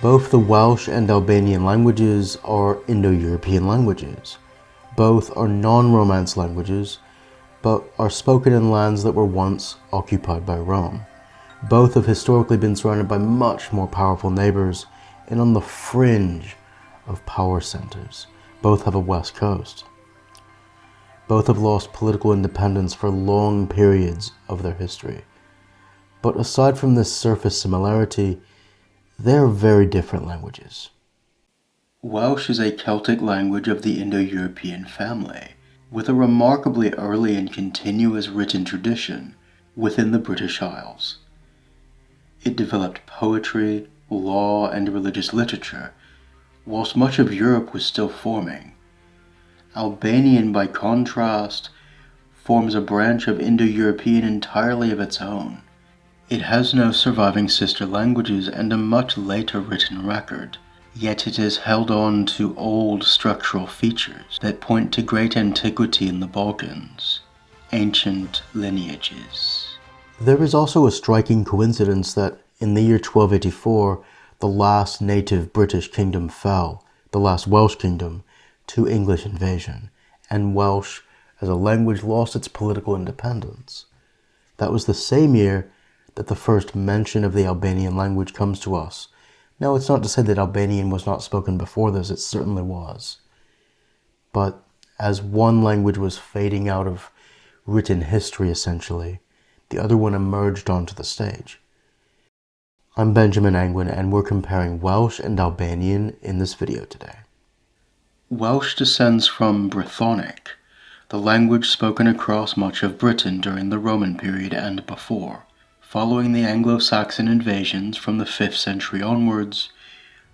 Both the Welsh and Albanian languages are Indo-European languages. Both are non-Romance languages, but are spoken in lands that were once occupied by Rome. Both have historically been surrounded by much more powerful neighbours and on the fringe of power centres. Both have a west coast. Both have lost political independence for long periods of their history. But aside from this surface similarity, they are very different languages. Welsh is a Celtic language of the Indo-European family, with a remarkably early and continuous written tradition within the British Isles. It developed poetry, law, and religious literature, whilst much of Europe was still forming. Albanian, by contrast, forms a branch of Indo-European entirely of its own. It has no surviving sister languages and a much later written record, yet it has held on to old structural features that point to great antiquity in the Balkans, ancient lineages. There is also a striking coincidence that in the year 1284, the last native British kingdom fell, the last Welsh kingdom, to English invasion, and Welsh as a language lost its political independence. That was the same year that the first mention of the Albanian language comes to us. Now, it's not to say that Albanian was not spoken before this, it certainly was. But as one language was fading out of written history, essentially, the other one emerged onto the stage. I'm Benjamin Angwin, and we're comparing Welsh and Albanian in this video today. Welsh descends from Brythonic, the language spoken across much of Britain during the Roman period and before. Following the Anglo-Saxon invasions from the 5th century onwards,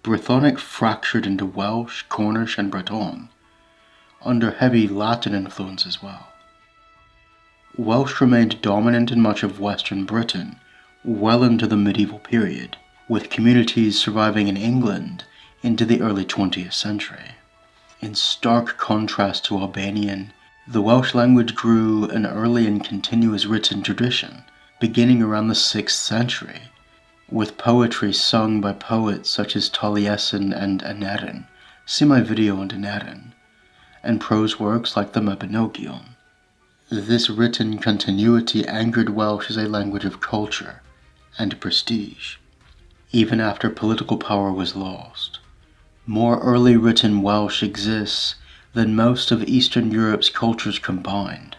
Brythonic fractured into Welsh, Cornish, and Breton, under heavy Latin influence as well. Welsh remained dominant in much of Western Britain well into the medieval period, with communities surviving in England into the early 20th century. In stark contrast to Albanian, the Welsh language grew an early and continuous written tradition, beginning around the 6th century, with poetry sung by poets such as Taliesin and Aneurin, see my video on Aneurin, and prose works like the Mabinogion. This written continuity anchored Welsh as a language of culture and prestige, even after political power was lost. More early written Welsh exists than most of Eastern Europe's cultures combined.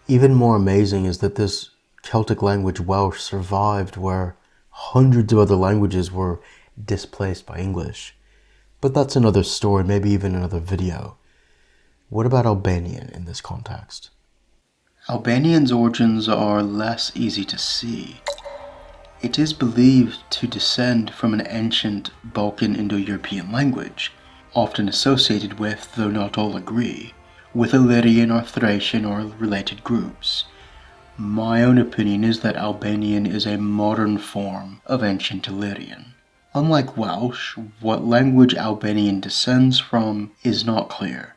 Even more amazing is that this Celtic language Welsh survived where hundreds of other languages were displaced by English. But that's another story, maybe even another video. What about Albanian in this context? Albanian's origins are less easy to see. It is believed to descend from an ancient Balkan Indo-European language, often associated with, though not all agree, with Illyrian or Thracian or related groups. My own opinion is that Albanian is a modern form of ancient Illyrian. Unlike Welsh, what language Albanian descends from is not clear,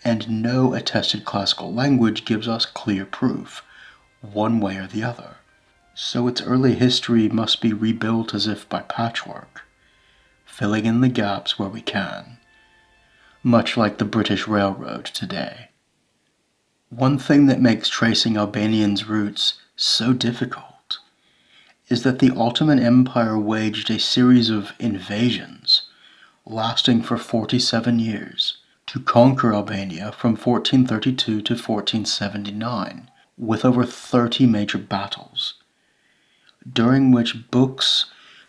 and no attested classical language gives us clear proof, one way or the other. So its early history must be rebuilt as if by patchwork, filling in the gaps where we can, much like the British Railroad today. One thing that makes tracing Albanian's roots so difficult is that the Ottoman Empire waged a series of invasions, lasting for 47 years, to conquer Albania from 1432 to 1479, with over 30 major battles, during which books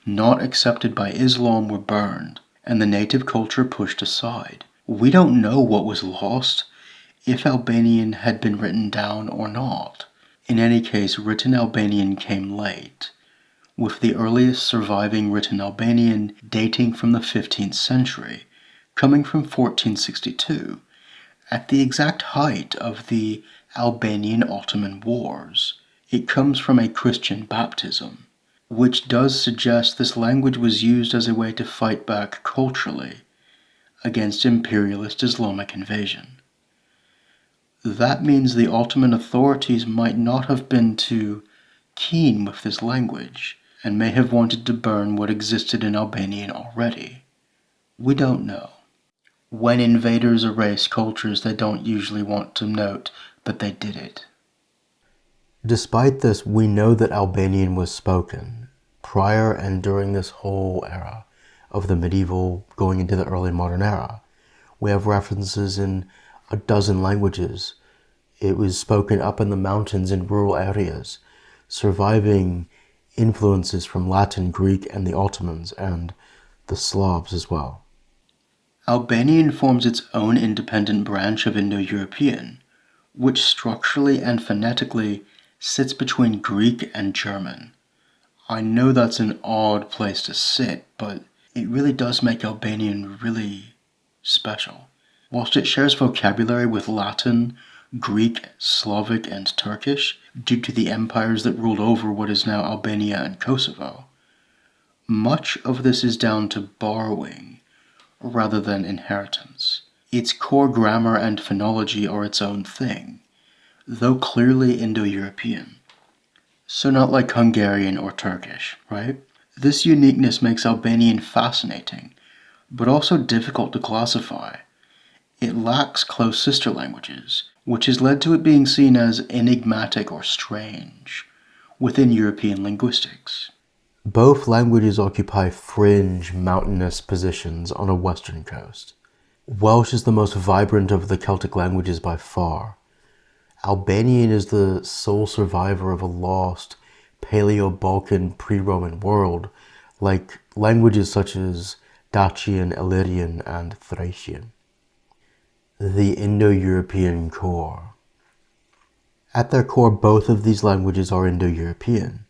not accepted by Islam were burned and the native culture pushed aside. We don't know what was lost, if Albanian had been written down or not. In any case, written Albanian came late, with the earliest surviving written Albanian dating from the 15th century, coming from 1462, at the exact height of the Albanian-Ottoman Wars. It comes from a Christian baptism, which does suggest this language was used as a way to fight back culturally against imperialist Islamic invasion. That means the Ottoman authorities might not have been too keen with this language, and may have wanted to burn what existed in Albanian already. We don't know. When invaders erase cultures, they don't usually want to note, but they did it. Despite this, we know that Albanian was spoken prior and during this whole era of the medieval going into the early modern era. We have references in a dozen languages. It was spoken up in the mountains in rural areas, surviving influences from Latin, Greek, and the Ottomans, and the Slavs as well. Albanian forms its own independent branch of Indo-European, which structurally and phonetically sits between Greek and German. I know that's an odd place to sit, but it really does make Albanian really special. Whilst it shares vocabulary with Latin, Greek, Slavic, and Turkish, due to the empires that ruled over what is now Albania and Kosovo, much of this is down to borrowing rather than inheritance. Its core grammar and phonology are its own thing, though clearly Indo-European. So not like Hungarian or Turkish, right? This uniqueness makes Albanian fascinating, but also difficult to classify. It lacks close sister languages, which has led to it being seen as enigmatic or strange within European linguistics. Both languages occupy fringe, mountainous positions on a western coast. Welsh is the most vibrant of the Celtic languages by far. Albanian is the sole survivor of a lost Paleo-Balkan pre-Roman world, like languages such as Dacian, Illyrian, and Thracian. The Indo-European core. At their core, both of these languages are Indo-European,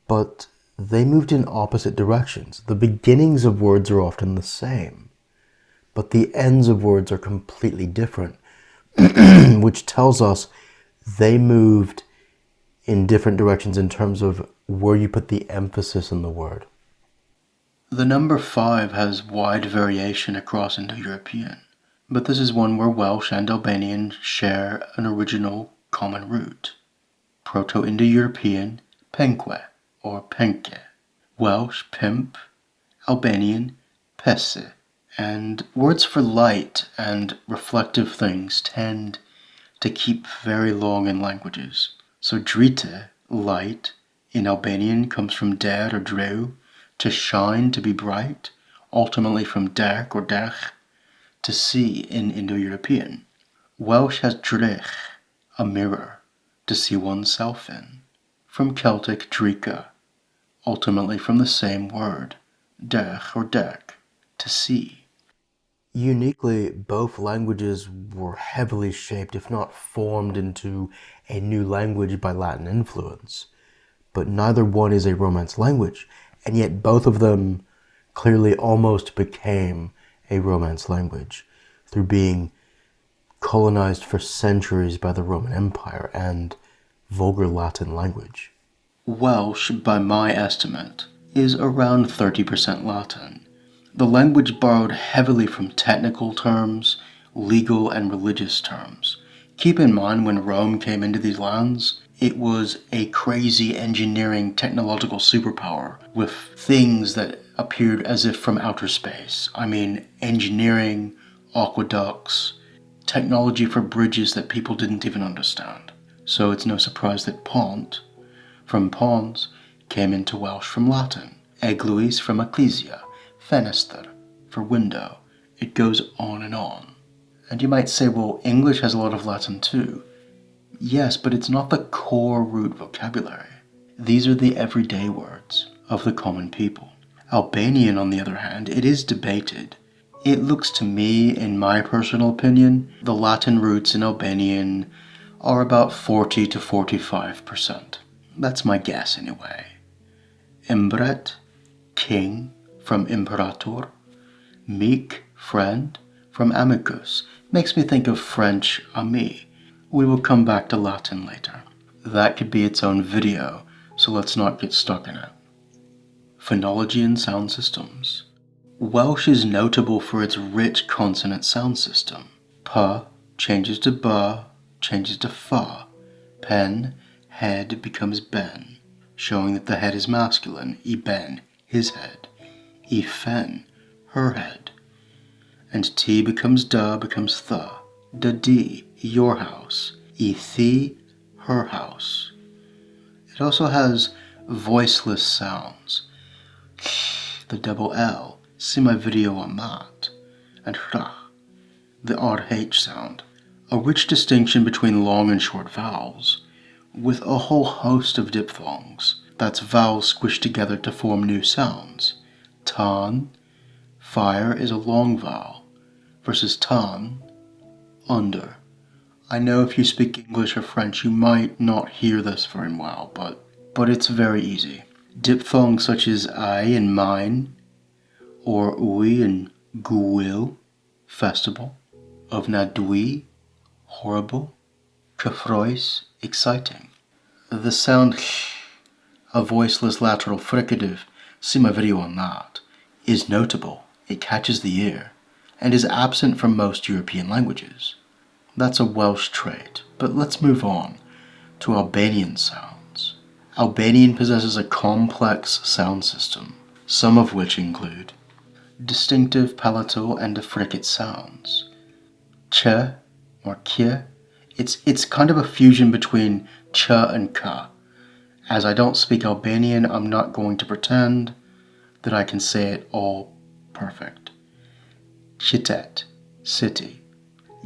but they moved in opposite directions. The beginnings of words are often the same, but the ends of words are completely different, which tells us they moved in different directions in terms of where you put the emphasis in the word. The number 5 has wide variation across Indo-European, but this is one where Welsh and Albanian share an original common root. Proto-Indo-European, penque, or penke. Welsh, pimp. Albanian, pese. And words for light and reflective things tend to keep very long in languages. So drite, light, in Albanian comes from der or dreu, to shine, to be bright, ultimately from dark or dach, to see in Indo-European. Welsh has drech, a mirror, to see oneself in. From Celtic drica, ultimately from the same word, dach or dach, to see. Uniquely, both languages were heavily shaped, if not formed into a new language by Latin influence. But neither one is a Romance language, and yet both of them clearly almost became a Romance language through being colonized for centuries by the Roman Empire and vulgar Latin language. Welsh, by my estimate, is around 30% Latin. The language borrowed heavily from technical terms, legal and religious terms. Keep in mind, when Rome came into these lands, it was a crazy engineering technological superpower with things that appeared as if from outer space. I mean, engineering, aqueducts, technology for bridges that people didn't even understand. So it's no surprise that pont, from pons, came into Welsh from Latin. Eglwys from ecclesia. Fenester, for window. It goes on and on. And you might say, well, English has a lot of Latin too. Yes, but it's not the core root vocabulary. These are the everyday words of the common people. Albanian, on the other hand, it is debated. It looks to me, in my personal opinion, the Latin roots in Albanian are about 40 to 45%. That's my guess anyway. Imbret, king, from imperator. Meek, friend, from amicus. Makes me think of French ami. We will come back to Latin later. That could be its own video, so let's not get stuck in it. Phonology and sound systems. Welsh is notable for its rich consonant sound system. Pa changes to ba, changes to fa. Pen, head becomes ben. showing that the head is masculine, I ben, his head, I fen, her head, and T becomes da, becomes the, da di, your house, I thi, her house. It also has voiceless sounds, the double L, see my video on that, and rh, the odd H sound. A rich distinction between long and short vowels, with a whole host of diphthongs. That's vowels squished together to form new sounds. Tan, fire, is a long vowel, versus tan, under. I know if you speak English or French you might not hear this very well, but it's very easy. Diphthongs such as I and mine, or ui and gwil, festival, ofnadwy, horrible, cyffrous, exciting. The sound a voiceless lateral fricative, see my video on that, is notable. It catches the ear, and is absent from most European languages. That's a Welsh trait, but let's move on to Albanian sounds. Albanian possesses a complex sound system, some of which include distinctive palatal and affricate sounds. Ch or kye, it's kind of a fusion between ch and ka. As I don't speak Albanian, I'm not going to pretend that I can say it all perfect. Qytet, city.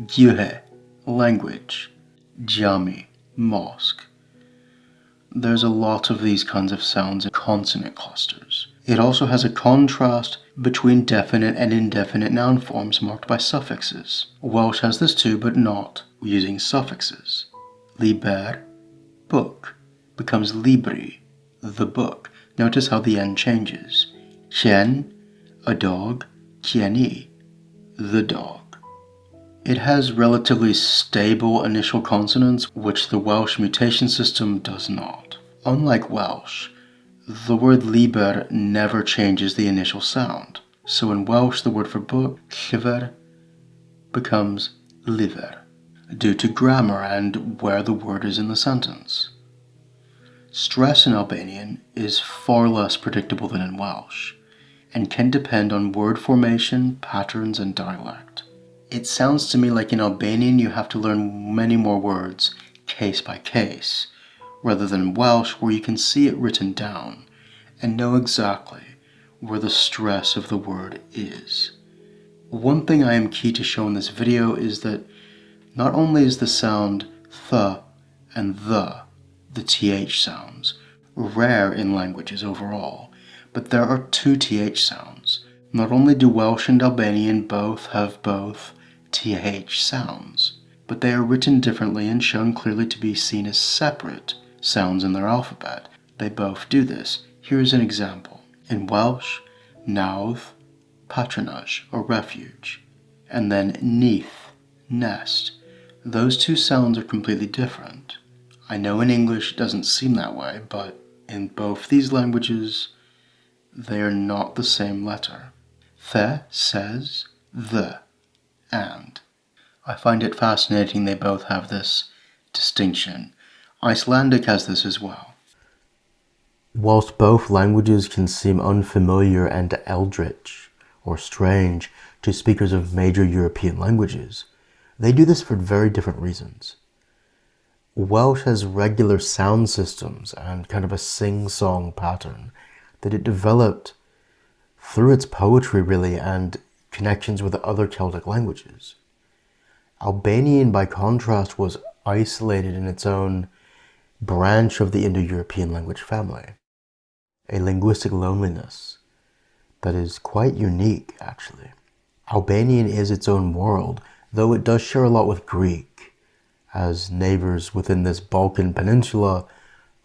Gjuhë, language. Gjami, mosque. There's a lot of these kinds of sounds in consonant clusters. It also has a contrast between definite and indefinite noun forms marked by suffixes. Welsh has this too, but not using suffixes. Liber, book, becomes libri, the book. Notice how the end changes. Qen, a dog, qeni, the dog. It has relatively stable initial consonants, which the Welsh mutation system does not. Unlike Welsh, the word liber never changes the initial sound. So in Welsh, the word for book, llyfr, becomes lyfr, due to grammar and where the word is in the sentence. Stress in Albanian is far less predictable than in Welsh, and can depend on word formation, patterns, and dialect. It sounds to me like in Albanian you have to learn many more words, case by case, rather than Welsh where you can see it written down, and know exactly where the stress of the word is. One thing I am key to show in this video is that not only is the sound th and the th sounds, rare in languages overall, but there are two th sounds. Not only do Welsh and Albanian both have both th sounds, but they are written differently and shown clearly to be seen as separate sounds in their alphabet. They both do this. Here's an example. In Welsh, nawdd, patronage, or refuge, and then neath, nest. Those two sounds are completely different. I know in English it doesn't seem that way, but in both these languages, they are not the same letter. The says the, and. I find it fascinating they both have this distinction. Icelandic has this as well. Whilst both languages can seem unfamiliar and eldritch, or strange, to speakers of major European languages, they do this for very different reasons. Welsh has regular sound systems and kind of a sing-song pattern that it developed through its poetry really and connections with other Celtic languages. Albanian, by contrast, was isolated in its own branch of the Indo-European language family, a linguistic loneliness that is quite unique, actually. Albanian is its own world, though it does share a lot with Greek, as neighbors within this Balkan peninsula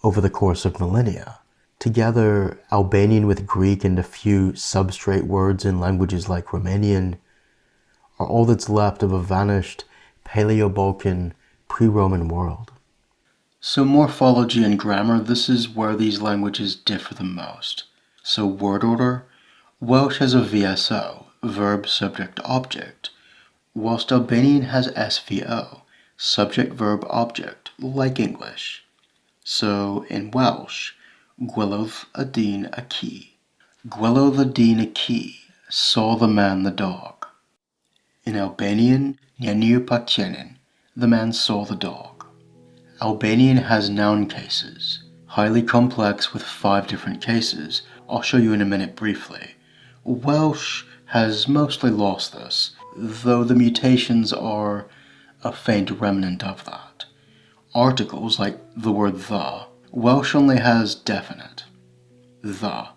over the course of millennia. Together, Albanian with Greek and a few substrate words in languages like Romanian are all that's left of a vanished Paleo-Balkan pre-Roman world. So morphology and grammar, this is where these languages differ the most. So word order, Welsh has a VSO, verb, subject, object, whilst Albanian has SVO, subject, verb, object, like English. So in Welsh, Gwelodd y dyn y ci. Gwelodd y dyn y ci. Saw the man the dog. In Albanian, Njeniu patjenin. The man saw the dog. Albanian has noun cases, highly complex with 5 different cases. I'll show you in a minute briefly. Welsh has mostly lost this, though the mutations are a faint remnant of that. Articles, like the word the, Welsh only has definite, the,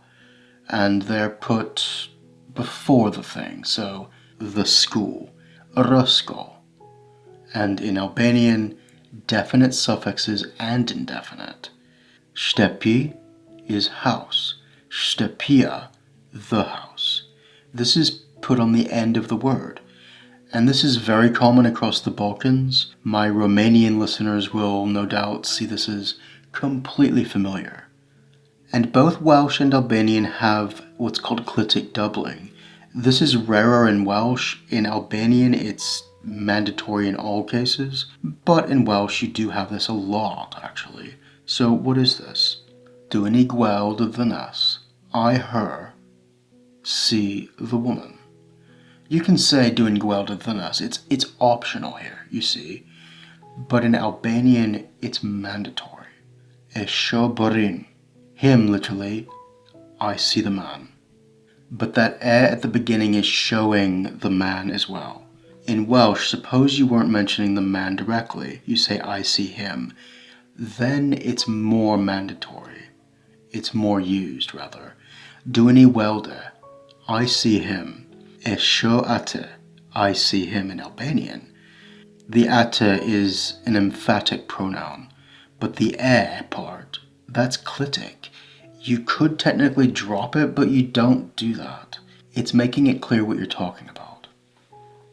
and they're put before the thing, so the school, rysgol. And in Albanian, definite suffixes and indefinite. Shtepi is house, shtepia, the house. This is put on the end of the word, and this is very common across the Balkans. My Romanian listeners will no doubt see this as completely familiar. And both Welsh and Albanian have what's called clitic doubling. This is rarer in Welsh. In Albanian, it's mandatory in all cases, but in Welsh you do have this a lot, actually. So what is this? Dwi'n I gweld y ddynes. I, her, see the woman. You can say dwi'n gweld y ddynes. It's optional here, you see. But in Albanian, it's mandatory. E shoh borin. Him, literally, I see the man. But that e at the beginning is showing the man as well. In Welsh, suppose you weren't mentioning the man directly, you say I see him, then it's more mandatory. It's more used, rather. Dwi'n I weld e. I see him. E shoh ate. I see him in Albanian. The ate is an emphatic pronoun, but the e part, that's clitic. You could technically drop it, but you don't do that. It's making it clear what you're talking about.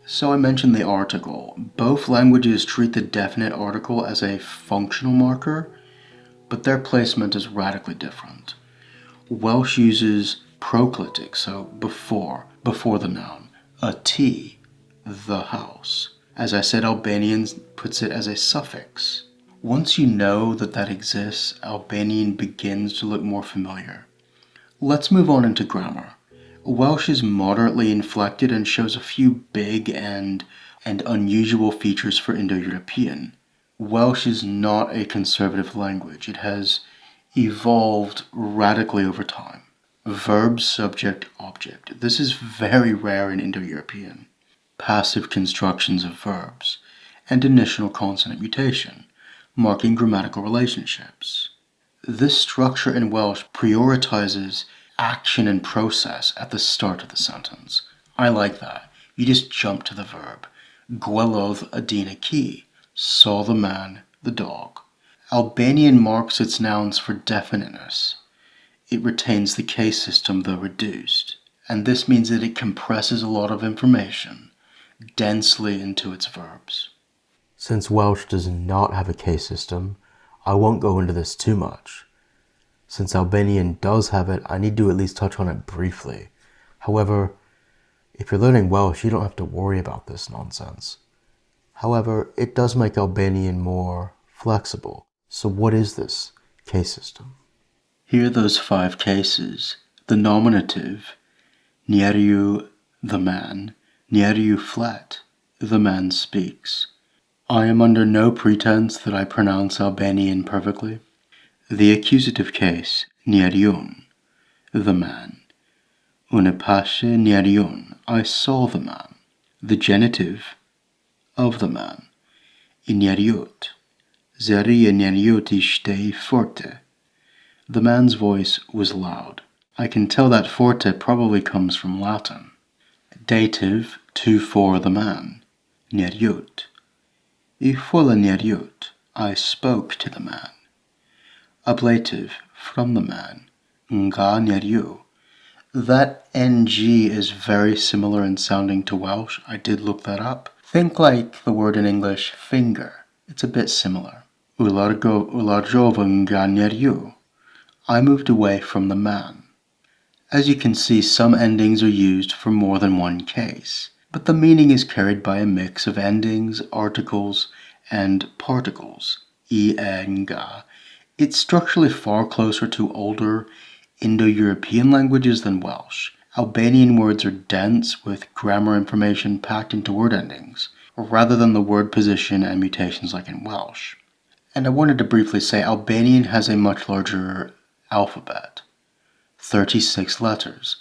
So I mentioned the article. Both languages treat the definite article as a functional marker, but their placement is radically different. Welsh uses proclitic, so before the noun. A T, the house. As I said, Albanian puts it as a suffix. Once you know that exists, Albanian begins to look more familiar. Let's move on into grammar. Welsh is moderately inflected and shows a few big and unusual features for Indo-European. Welsh is not a conservative language. It has evolved radically over time. Verb, subject, object. This is very rare in Indo-European. Passive constructions of verbs, and initial consonant mutation, marking grammatical relationships. This structure in Welsh prioritizes action and process at the start of the sentence. I like that. You just jump to the verb. Gwelodd y dyn y ci. Saw the man, the dog. Albanian marks its nouns for definiteness. It retains the case system, though reduced, and this means that it compresses a lot of information densely into its verbs. Since Welsh does not have a case system, I won't go into this too much. Since Albanian does have it, I need to at least touch on it briefly. However, if you're learning Welsh, you don't have to worry about this nonsense. However, it does make Albanian more flexible. So what is this case system? Here are those 5 cases. The nominative, njeriu, the man, njeriu flet, the man speaks. I am under no pretense that I pronounce Albanian perfectly. The accusative case, njeriun, the man. Unë pashe njeriun, I saw the man. The genitive, of the man. I njeriut, zëri e njeriut ishte I forte. The man's voice was loud. I can tell that forte probably comes from Latin. Dative, to for the man. Njeriut. I fola njeriut, I spoke to the man. Ablative, from the man. Nga njeriu. That ng is very similar in sounding to Welsh. I did look that up. Think like the word in English, finger. It's a bit similar. Ularjova nga njeriu. I moved away from the man. As you can see, some endings are used for more than one case, but the meaning is carried by a mix of endings, articles, and particles. I, nga, It's structurally far closer to older Indo-European languages than Welsh. Albanian words are dense, with grammar information packed into word endings, rather than the word position and mutations like in Welsh. And I wanted to briefly say Albanian has a much larger alphabet, 36 letters,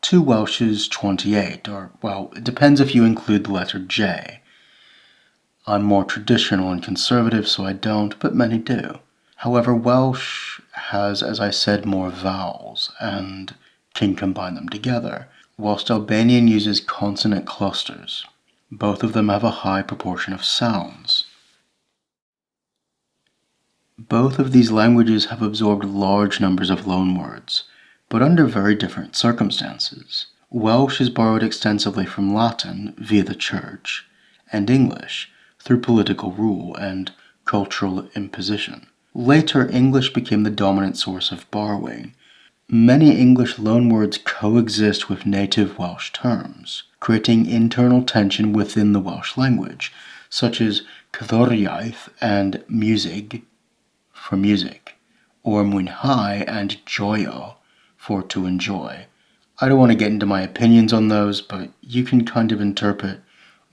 to Welsh's 28, or, well, it depends if you include the letter J. I'm more traditional and conservative, so I don't, but many do. However, Welsh has, as I said, more vowels and can combine them together, whilst Albanian uses consonant clusters. Both of them have a high proportion of sounds. Both of these languages have absorbed large numbers of loanwords, but under very different circumstances. Welsh is borrowed extensively from Latin via the Church, and English through political rule and cultural imposition. Later, English became the dominant source of borrowing. Many English loanwords coexist with native Welsh terms, creating internal tension within the Welsh language, such as cerddoriaeth and music for music, or mwynhau and joio for to enjoy. I don't want to get into my opinions on those, but you can kind of interpret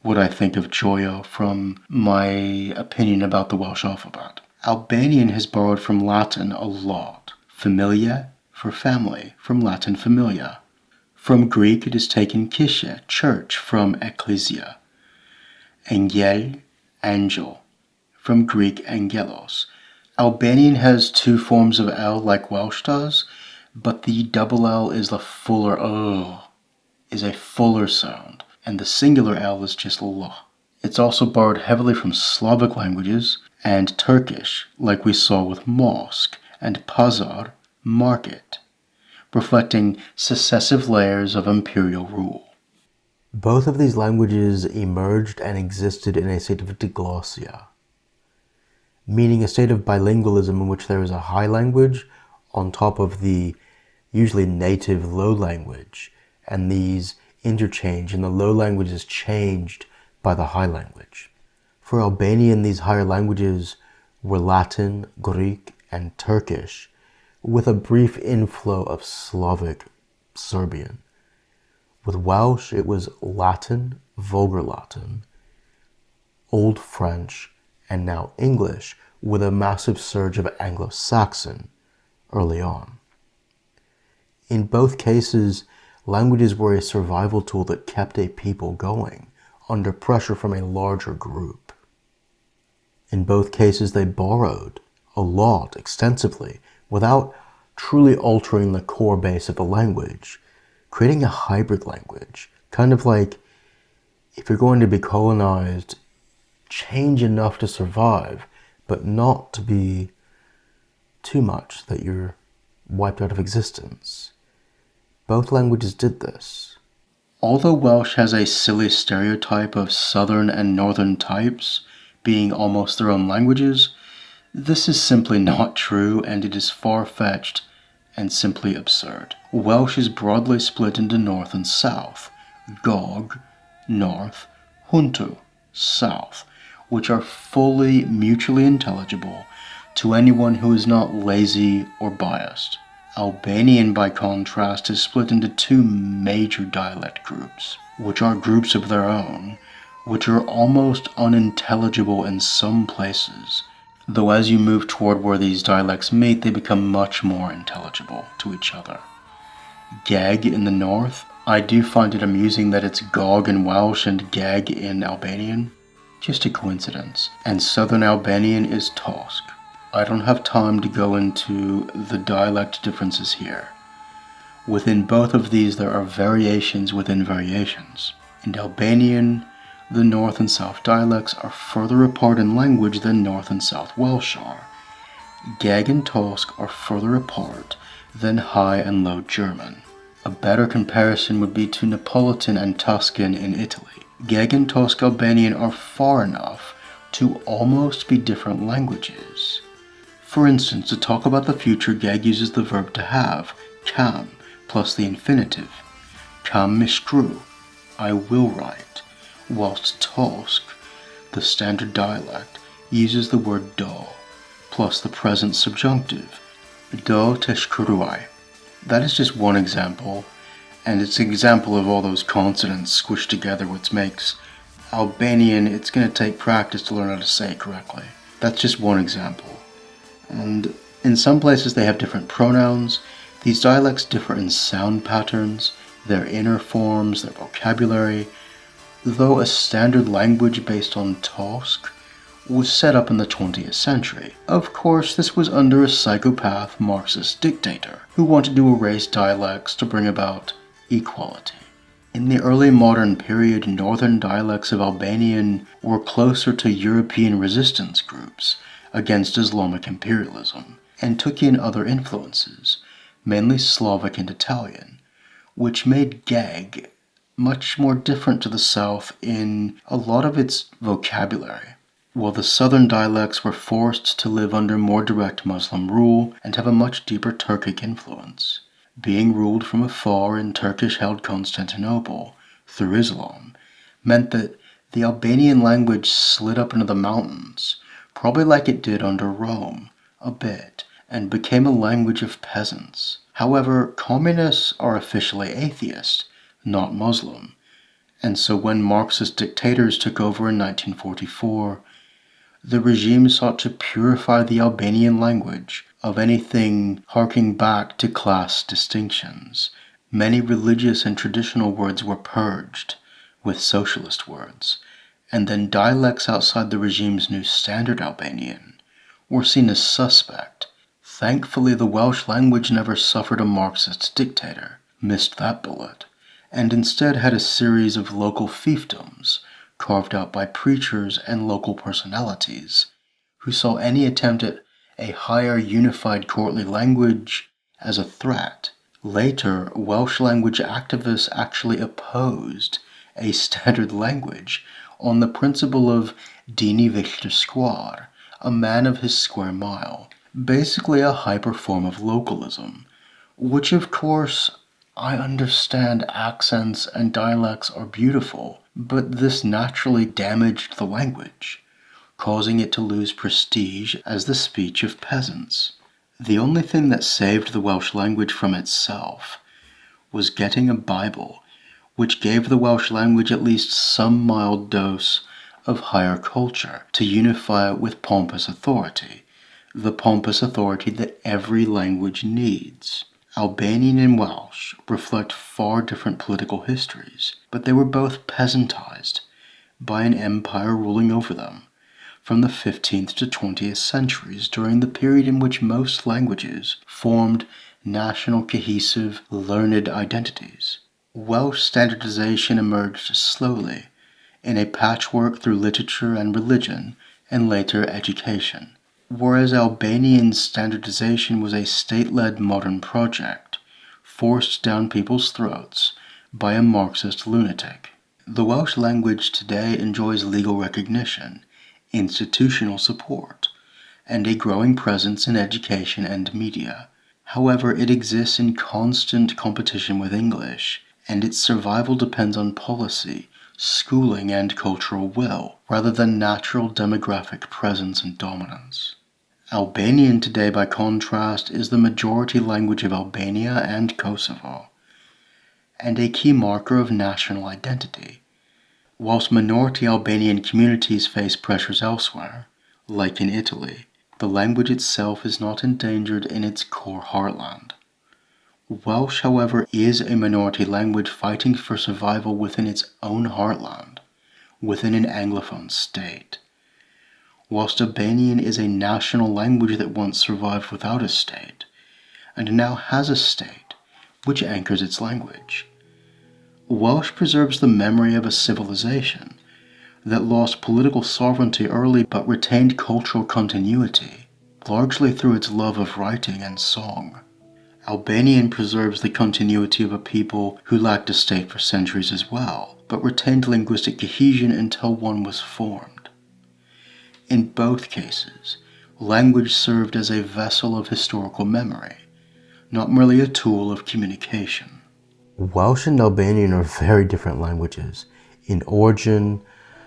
what I think of joio from my opinion about the Welsh alphabet. Albanian has borrowed from Latin a lot. Familia for family, from Latin familia. From Greek it has taken kishe, church, from ekklesia. Angel, angel, from Greek angelos. Albanian has two forms of L like Welsh does, but the double L is the fuller is a fuller sound, and the singular L is just L. It's also borrowed heavily from Slavic languages and Turkish, like we saw with mosque, and pazar, market, reflecting successive layers of imperial rule. Both of these languages emerged and existed in a state of diglossia, meaning a state of bilingualism in which there is a high language on top of the usually native low language, and these interchange, and the low language is changed by the high language. For Albanian, these higher languages were Latin, Greek, and Turkish, with a brief inflow of Slavic Serbian. With Welsh, it was Latin, Vulgar Latin, Old French, and now English, with a massive surge of Anglo-Saxon early on. In both cases, languages were a survival tool that kept a people going under pressure from a larger group. In both cases, they borrowed a lot, extensively, without truly altering the core base of the language, creating a hybrid language, kind of like if you're going to be colonized, change enough to survive, but not to be too much that you're wiped out of existence. Both languages did this. Although Welsh has a silly stereotype of southern and northern types being almost their own languages, this is simply not true, and it is far-fetched and simply absurd. Welsh is broadly split into north and south, Gog, north, Huntu, south, which are fully mutually intelligible to anyone who is not lazy or biased. Albanian, by contrast, is split into two major dialect groups, which are groups of their own, which are almost unintelligible in some places, though as you move toward where these dialects meet, they become much more intelligible to each other. Gag in the north, I do find it amusing that it's Gog in Welsh and Gag in Albanian. Just a coincidence. And southern Albanian is Tosk. I don't have time to go into the dialect differences here. Within both of these there are variations within variations. In Albanian, the North and South dialects are further apart in language than North and South Welsh are. Gag and Tosk are further apart than High and Low German. A better comparison would be to Neapolitan and Tuscan in Italy. Gag and Tosk Albanian are far enough to almost be different languages. For instance, to talk about the future, Gag uses the verb to have, kam, plus the infinitive, kam miskru, I will write, whilst Tosk, the standard dialect, uses the word do, plus the present subjunctive, do teshkuruai. That is just one example, and it's an example of all those consonants squished together, which makes Albanian, it's going to take practice to learn how to say it correctly. That's just one example. And in some places they have different pronouns. These dialects differ in sound patterns, their inner forms, their vocabulary, though a standard language based on Tosk was set up in the 20th century. Of course, this was under a psychopath Marxist dictator who wanted to erase dialects to bring about equality. In the early modern period, northern dialects of Albanian were closer to European resistance groups against Islamic imperialism, and took in other influences, mainly Slavic and Italian, which made Gag much more different to the south in a lot of its vocabulary, while the southern dialects were forced to live under more direct Muslim rule and have a much deeper Turkic influence. Being ruled from afar in Turkish-held Constantinople through Islam meant that the Albanian language slid up into the mountains, probably like it did under Rome, a bit, and became a language of peasants. However, communists are officially atheist, not Muslim, and so when Marxist dictators took over in 1944, the regime sought to purify the Albanian language of anything harking back to class distinctions. Many religious and traditional words were purged with socialist words, and then dialects outside the regime's new standard Albanian were seen as suspect. Thankfully, the Welsh language never suffered a Marxist dictator, missed that bullet, and instead had a series of local fiefdoms carved out by preachers and local personalities who saw any attempt at a higher unified courtly language as a threat. Later, Welsh language activists actually opposed a standard language on the principle of Dini Vishta Squar, a man of his square mile, basically a hyper form of localism, which of course I understand accents and dialects are beautiful, but this naturally damaged the language, causing it to lose prestige as the speech of peasants. The only thing that saved the Welsh language from itself was getting a Bible, which gave the Welsh language at least some mild dose of higher culture to unify it with pompous authority, the pompous authority that every language needs. Albanian and Welsh reflect far different political histories, but they were both peasantized by an empire ruling over them from the 15th to 20th centuries, during the period in which most languages formed national cohesive, learned identities. Welsh standardization emerged slowly, in a patchwork through literature and religion, and later education, whereas Albanian standardization was a state-led modern project, forced down people's throats by a Marxist lunatic. The Welsh language today enjoys legal recognition, institutional support, and a growing presence in education and media. However, it exists in constant competition with English, and its survival depends on policy, schooling, and cultural will, rather than natural demographic presence and dominance. Albanian today, by contrast, is the majority language of Albania and Kosovo, and a key marker of national identity. Whilst minority Albanian communities face pressures elsewhere, like in Italy, the language itself is not endangered in its core heartland. Welsh, however, is a minority language fighting for survival within its own heartland, within an Anglophone state, whilst Albanian is a national language that once survived without a state, and now has a state which anchors its language. Welsh preserves the memory of a civilization that lost political sovereignty early but retained cultural continuity, largely through its love of writing and song. Albanian preserves the continuity of a people who lacked a state for centuries as well, but retained linguistic cohesion until one was formed. In both cases, language served as a vessel of historical memory, not merely a tool of communication. Welsh and Albanian are very different languages in origin,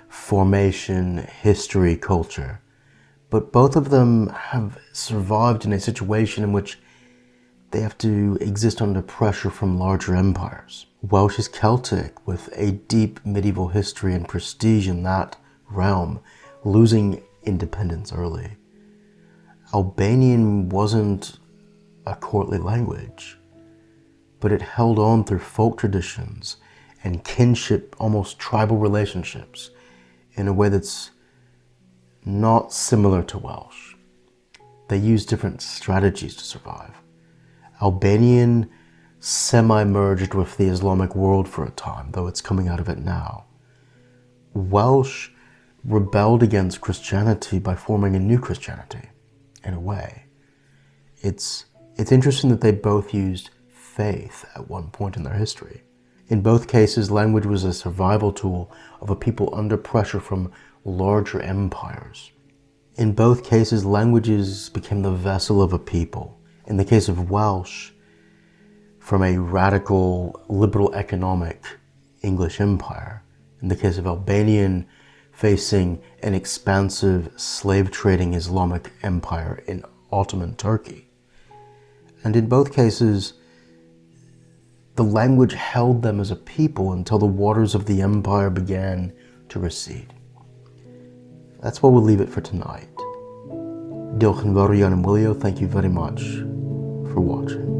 formation, history, culture, but both of them have survived in a situation in which they have to exist under pressure from larger empires. Welsh is Celtic, with a deep medieval history and prestige in that realm, losing independence early. Albanian wasn't a courtly language, but it held on through folk traditions and kinship, almost tribal relationships, in a way that's not similar to Welsh. They use different strategies to survive. Albanian semi-merged with the Islamic world for a time, though it's coming out of it now. Welsh rebelled against Christianity by forming a new Christianity, in a way. It's interesting that they both used faith at one point in their history. In both cases, language was a survival tool of a people under pressure from larger empires. In both cases, languages became the vessel of a people. In the case of Welsh, from a radical, liberal economic English empire. In the case of Albanian, facing an expansive slave-trading Islamic empire in Ottoman Turkey. And in both cases, the language held them as a people until the waters of the empire began to recede. That's where we'll leave it for tonight. Diolch yn fawr iawn am wylio. Thank you very much for watching.